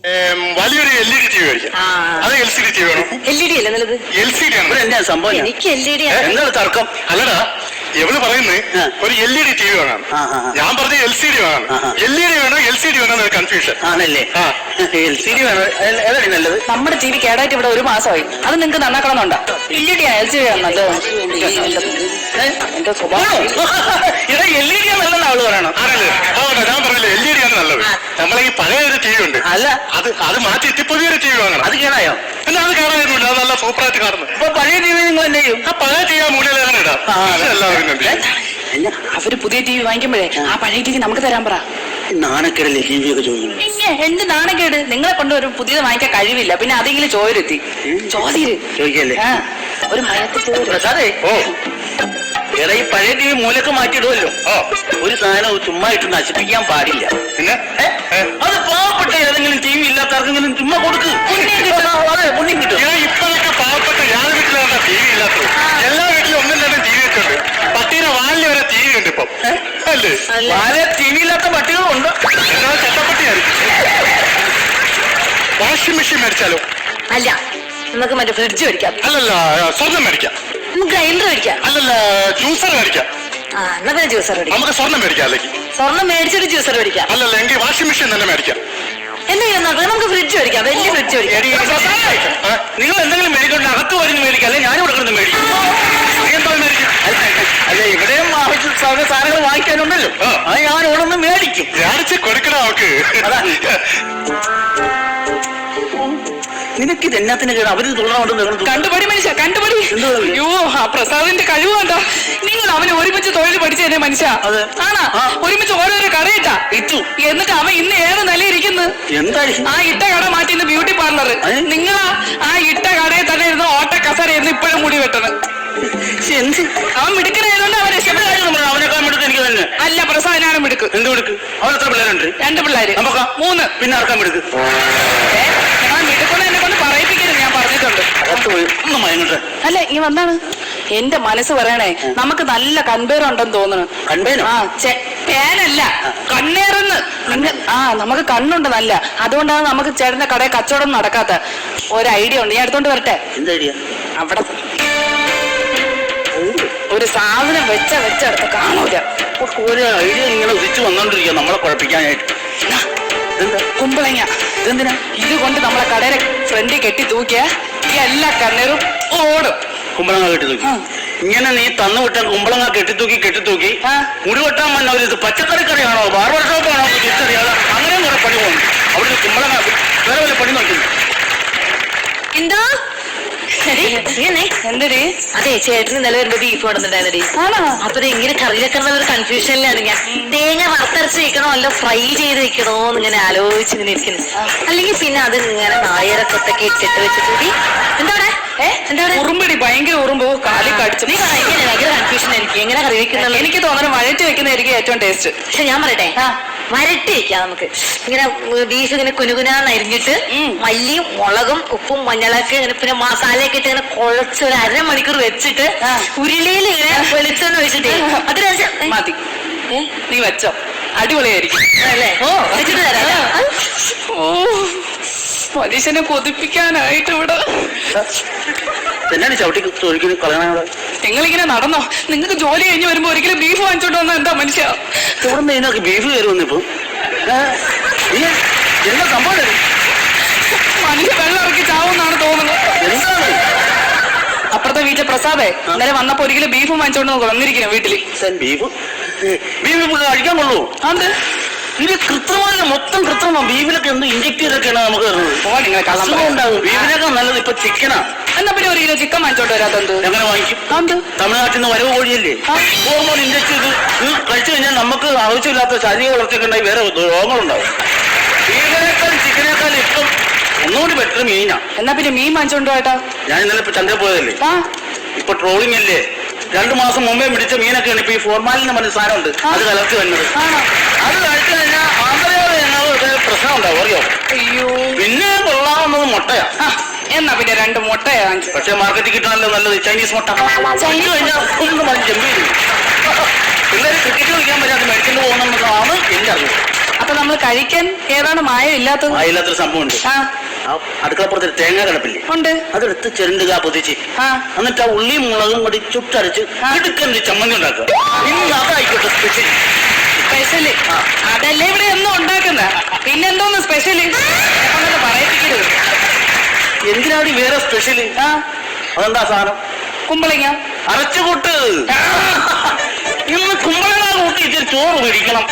വലിയൊരു LED TV മേടിക്കാം. അത് LCD TV വേണം. LED അല്ലേ നല്ലത്? LCD ആണ്. എന്താ സംഭവം? എനിക്ക് LED എന്താണ് തർക്കം? അല്ലടാ, എവള് പറയുന്നത് ഒരു LED TV വേണം. ഞാൻ പറഞ്ഞ LCD വേണം. LED വേണോ LCD വേണോ കൺഫ്യൂഷൻ ആണല്ലേ? LCD വേണം. ഏതാണ് നല്ലത്? നമ്മുടെ TV കേടായിട്ട് ഇവിടെ 1 മാസമായി. അത് നിങ്ങൾക്ക് നന്നാക്കണമെന്നുണ്ടോ? LED LCD ആണ് നല്ലത്. എന്റെ സ്വഭാവം ഇവിടെ LED നല്ലതെന്ന് അവള് പറയണം. ഞാൻ പറഞ്ഞില്ല LED ആണ് നല്ലത്. നമ്മളെ ഈ പഴയ ഒരു TV ഉണ്ട്, അല്ല അത് മാറ്റിയിട്ട് പുതിയൊരു TV വാങ്ങണം. അത് കേടായോ? എന്നാ അത് കാണാനൊന്നുമില്ല, അത് നല്ല സൂപ്പറായിട്ട് കാണുന്നു. അപ്പൊ പഴയ TV നിങ്ങൾ എന്നെ ചെയ്യും? ആ പഴയ TV മൂലയിൽ അങ്ങനെ ഇടാം. അവര് പുതിയ TV വാങ്ങിക്കുമ്പോഴേ ആ പഴയ TV നമുക്ക് തരാൻ പറ. നാണക്കേടല്ലേ TV ഒക്കെ ചോദിക്കണം? എന്ത് നാണക്കേട്? നിങ്ങളെ കൊണ്ട് ഒരു പുതിയത് വാങ്ങിക്കാൻ കഴിവില്ല, പിന്നെ അതെങ്കിലും ചോരെത്തി ചോദിക്കല്ലേ? ഒരു മയത്തിൽ പ്രസാദേ, എടാ ഈ പഴയ TV മൂലക്ക് മാറ്റിയിടുമല്ലോ. ഒരു സാധനം ചുമ്മാ ഇട്ട് നശിപ്പിക്കാൻ പാടില്ല. പിന്നെ അത് പാവപ്പെട്ട ഏതെങ്കിലും TV ഇല്ലാത്തവർക്കെങ്കിലും ചുമ്മാ കൊടുക്ക്. അതെ, പുണ്യം കിട്ടും. ഇപ്പോഴൊക്കെ പാവപ്പെട്ട യാതൊരു വീട്ടിലാണ് TV ഇല്ലാത്തത്. എല്ലാ വീട്ടിലും ഒന്നും തന്നെ TV വെച്ചുണ്ട്. പട്ടീനെ വാലിൽ വരെ TV ഉണ്ട് ഇപ്പം, അല്ലേ? വളരെ TV ഇല്ലാത്ത പട്ടികളുണ്ട്. ചട്ടപ്പട്ടിയായിരിക്കും. Washing machine മേടിച്ചാലോ? അല്ല, നമുക്ക് മറ്റേ ഫ്രിഡ്ജ് മേടിക്കാം. അല്ലല്ല, സ്വർണം മേടിക്കാം. നമുക്ക് ഗ്രൈൻഡർ മേടിക്കാം. അല്ലല്ല, ജ്യൂസർ മേടിക്കാം. എന്നാ പിന്നെ ജ്യൂസർ മേടിക്കാം. നമുക്ക് സ്വർണം മേടിക്കാം. അല്ലെങ്കിൽ സ്വർണം മേടിച്ചിട്ട് ജ്യൂസർ മേടിക്കാം. അല്ലല്ല, എങ്കിൽ വാഷിംഗ് മെഷീൻ തന്നെ മേടിക്കാം. എന്താ നമുക്ക് ഫ്രിഡ്ജ് മേടിക്കാം, വലിയ ഫ്രിഡ്ജ് മേടിക്കാം. നിങ്ങൾ എന്തെങ്കിലും മേടിക്കൊണ്ട് അകത്ത് വരുന്ന മേടിക്കാം, അല്ലെ ഞാൻ ഇവിടെ കിടന്ന് മേടിക്കും. അല്ല, ഇവിടെയും സാധനങ്ങൾ വാങ്ങിക്കാനുണ്ടല്ലോ, അത് ഞാൻ ഇവിടെ നിന്ന് മേടിക്കും. മേടിച്ച് കൊടുക്കണം അവക്ക്. നിനക്കിത് എന്നാത്തിന് കേട്ടോ? അവര് തുടർന്നുകൊണ്ട് കണ്ടുപടി മനുഷ്യ, കണ്ടുപടി. അയ്യോ, ആ പ്രസാദിന്റെ കഴിവ് കണ്ടോ? നിങ്ങൾ അവന് ഒരുമിച്ച് തൊഴിൽ പഠിച്ചു തന്നെ മനുഷ്യ. ആണാ? ഒരുമിച്ച് ഓരോരോ കടയിട്ടാ ഇട്ടു. എന്നിട്ട് അവൻ ഇന്ന് ഏത് നിലയിരിക്കുന്നു? ആ ഇട്ട കട മാറ്റി ഇന്ന് ബ്യൂട്ടി പാർലർ. നിങ്ങളാ ആ ഇട്ട കടയിൽ തന്നെ ഇരുന്ന് ഓട്ട കസരയെന്ന് ഇപ്പോഴും മുടി വെട്ടണം. അവൻ മിടുക്കനായതുകൊണ്ട് അവൻ അവനേക്കാൾ മിടുക്ക് എനിക്ക് തന്നെ. അല്ല, പ്രസാദനാണ് മിടുക്ക്. എന്ത് മിടുക്ക്? അവൻ എത്ര പിള്ളേരുണ്ട്? 2 പിള്ളേര്. 3. പിന്നെ ആർക്കാൻ മിടുക്ക്? മിടുക്കൊന്നും എന്നെ കൊണ്ട് പറയിപ്പിക്കരുത്, ഞാൻ പറഞ്ഞിട്ടുണ്ട്. ഒന്ന് മയങ്ങട്ടെ. അല്ല, ഈ വന്നാണ് എന്റെ മനസ്സ് പറയണേ, നമുക്ക് നല്ല കൺപേറുണ്ടെന്ന് തോന്നുന്നു. കൺപേരോ? പേനല്ല, കണ്ണേറെന്ന്. നമുക്ക് കണ്ണുണ്ട് നല്ല. അതുകൊണ്ടാണ് നമുക്ക് ചേട്ടന്റെ കടയിൽ കച്ചവടം നടക്കാത്ത. ഒരു ഐഡിയ ഉണ്ട്, ഞാൻ എടുത്തോണ്ട് വരട്ടെ. എന്ത് ഐഡിയ? അവിടെ ഒരു സാധനം വെച്ചെടുത്ത് കാണൂല. ഒരു ഐഡിയ ഇങ്ങനെ ഉദിച്ചു വന്നോണ്ടിരിക്കുക നമ്മളെ കുഴപ്പിക്കാനായിട്ട്. കുമ്പളങ്ങ. ഇതെന്തിനാ? ഇതുകൊണ്ട് നമ്മളെ കടയിലെ ഫ്രണ്ടിൽ കെട്ടി തൂക്കിയ ഈ എല്ലാ കണ്ണീറും ഓടും. കുമ്പളങ്ങ കെട്ടിത്തൂക്കി? ഇങ്ങനെ നീ തന്നുവിട്ട കുമ്പളങ്ങ കെട്ടിത്തൂക്കി മുടി വെട്ടാൻ വന്ന ഒരു പച്ചക്കറി കടയാണോ, ബാർബർ ഷോപ്പാണോ തിരിച്ചറിയാതെ അങ്ങനെ കുറെ പണി പോകുന്നു. അവിടെ കുമ്പളങ്ങ വേറെ വല്ല പണി നോക്കുന്നു. എന്തോ എന്തടി? അതെ, ചേട്ടന് ഇന്നലെ വരുമ്പോ ബീഫ് കൊണ്ടുണ്ടായിരുന്നടി. അപ്പൊ ഇങ്ങനെ കറി വെക്കുന്ന ഒരു കൺഫ്യൂഷനിലാണ് ഞാൻ. തേങ്ങ വറുത്തരച്ച് വെക്കണോ അല്ല ഫ്രൈ ചെയ്ത് വെക്കണോ എന്ന് ഇങ്ങനെ ആലോചിച്ച് ഇങ്ങനെ ഇരിക്കുന്നു. അല്ലെങ്കിൽ പിന്നെ അത് ഇങ്ങനെ നായരക്കൊത്തൊക്കെ ഇട്ടിട്ട് വെച്ചിട്ട് എന്താ ഉറുമ്പടി, ഭയങ്കര ഉറുമ്പ് കാലി കടിച്ചു. നീ ഭയങ്കര കൺഫ്യൂഷൻ ആയിരിക്കും എങ്ങനെ കറി വെക്കുന്നത്. എനിക്ക് തോന്നുന്നു വഴറ്റി വെക്കുന്നതായിരിക്കും ഏറ്റവും ടേസ്റ്റ്. പക്ഷെ ഞാൻ പറയട്ടെ, വരട്ടി വെക്കാം നമുക്ക്. ഇങ്ങനെ ബീഫ് ഇങ്ങനെ കുനുകുനാന്ന് അരിഞ്ഞിട്ട് മല്ലിയും മുളകും ഉപ്പും മഞ്ഞളൊക്കെ ഇങ്ങനെ പിന്നെ മസാലയൊക്കെ ഇട്ട് ഇങ്ങനെ കുഴച്ച് ഒരു 1/2 മണിക്കൂർ വെച്ചിട്ട് ഉരുളിയിൽ ഇങ്ങനെ വെളിച്ചെണ്ണ വെച്ചിട്ട് അത് മതി. നീ വെച്ചോ, അടിപൊളിയായിരിക്കും. അല്ലേ? വെച്ചിട്ട് തരാം. മനുഷ്യനെ കൊതിപ്പിക്കാനായിട്ട് ഇവിടെ എന്നാണ് ചവിട്ടി ചോദിക്കുന്നത് കളയണ. നിങ്ങളിങ്ങനെ നടന്നോ? നിങ്ങൾക്ക് ജോലി കഴിഞ്ഞ് വരുമ്പോ ഒരിക്കലും ബീഫ് വാങ്ങിച്ചോണ്ട് വന്നാ എന്താ മനുഷ്യ? ഇവിടെ ഇതിനൊക്കെ ബീഫ് കയറുമെന്ന് ഇപ്പൊ എന്താ സംഭവം? മനുഷ്യ വെള്ളം ഇറക്കി ചാവുന്നാണ് തോന്നുന്നത്. അപ്പുറത്തെ വീട്ടിലെ പ്രസാദേ ഇന്നലെ വന്നപ്പോ ഒരിക്കലും ബീഫും വാങ്ങിച്ചോണ്ട് വന്നിരിക്കുന്നു വീട്ടില്. ബീഫ് കഴിക്കാൻ കൊള്ളൂ? അത് ഇത് കൃത്രിമല്ല, മൊത്തം കൃത്രിമം. ബീഫിലൊക്കെ എന്ത് ഇഞ്ചക്ട് ചെയ്തൊക്കെയാണ് നമുക്ക് ഉണ്ടാകും. ബീഫിനൊക്കെ നല്ലത് ഇപ്പൊ ചിക്കനാ. എന്നാ പിന്നെ 1 കിലോ ചിക്കൻ വാങ്ങിച്ചോണ്ട് വരാത്തത് എങ്ങനെ വാങ്ങിക്കും? തമിഴ്നാട്ടിൽ നിന്ന് വരവ് കോഴിയല്ലേ, ഹോർമോൺ ഇഞ്ചക്ട് ചെയ്ത് ഇത് കഴിച്ചു കഴിഞ്ഞാൽ നമുക്ക് ആവശ്യമില്ലാത്ത ശാരീരിക വളർച്ചയൊക്കെ ഉണ്ടായി വേറെ രോഗങ്ങളുണ്ടാവും. ബീഫിനേക്കാൾ ചിക്കനേക്കാൾ ഇപ്പം ഒന്നുകൂടി ബെറ്റർ മീനാ. എന്നാ പിന്നെ മീൻ വാങ്ങിച്ചോണ്ട് പോയിട്ടാ. ഞാൻ ഇന്നലെ ഇപ്പൊ ചന്തയിൽ പോയതല്ലേ. ഇപ്പൊ ട്രോളിംഗ് അല്ലേ, 2 മാസം മുമ്പേ പിടിച്ച മീനൊക്കെയാണ് ഇപ്പൊ ഈ ഫോർമാലിൻ എന്ന് പറഞ്ഞ സാധനമുണ്ട്, അത് കലർത്തി വരുന്നത്. അത് കഴിച്ചു കഴിഞ്ഞാൽ ആന്തരയോട് പ്രശ്നം ഉണ്ടാവും, അറിയോ? അയ്യോ, പിന്നെ കൊള്ളാവുന്നത് മുട്ടയാ. എന്നാ പിന്നെ 2 മുട്ടയാ വാങ്ങിച്ചു. പക്ഷെ മാർക്കറ്റിൽ കിട്ടാനല്ലോ നല്ലത് ചൈനീസ് മുട്ട. കഴിഞ്ഞാൽ ഒന്ന് മതി ജമ്പ് ചെയ്തു. പിള്ളേർ ക്രിക്കറ്റ് കളിക്കാൻ പറ്റാതെ മേടിച്ചിട്ട് പോകണമെന്നാണ് എന്റെ അറിവ്. അപ്പൊ നമ്മൾ നമ്മൾ കഴിക്കാൻ ഏതാണ് മായം ഇല്ലാത്തത്? മായമില്ലാത്തൊരു സംഭവം ഉണ്ട്. ആ ആ അടുക്കളപ്പുറത്ത് തേങ്ങ കിടപ്പില്ലേ, ഉണ്ട്. അതെടുത്ത് ചെറുണ്ടുക പൊതിച്ച് ആ എന്നിട്ട് ആ ഉള്ളിയും മുളകും കൂടി ചുട്ടരച്ച് എടുക്കുന്ന ചമ്മന്തി ഉണ്ടാക്കുക. ഇന്ന് അതായിക്കോട്ടെ സ്പെഷ്യൽ. സ്പെഷ്യല് അതല്ലേ ഇവിടെ എന്നും ഉണ്ടാക്കുന്ന, പിന്നെന്തോന്ന് സ്പെഷ്യല് പറയിപ്പിക്കരുത്. എന്തിനാണ് വേറെ സ്പെഷ്യല്? ആ അതെന്താ സാധനം? കുമ്പളങ്ങ അരച്ചുകൂട്ട്. ഇന്ന് കുമ്പളങ്ങ കൂട്ടി ഇച്ചിരി ചോറ് പിടിക്കണം.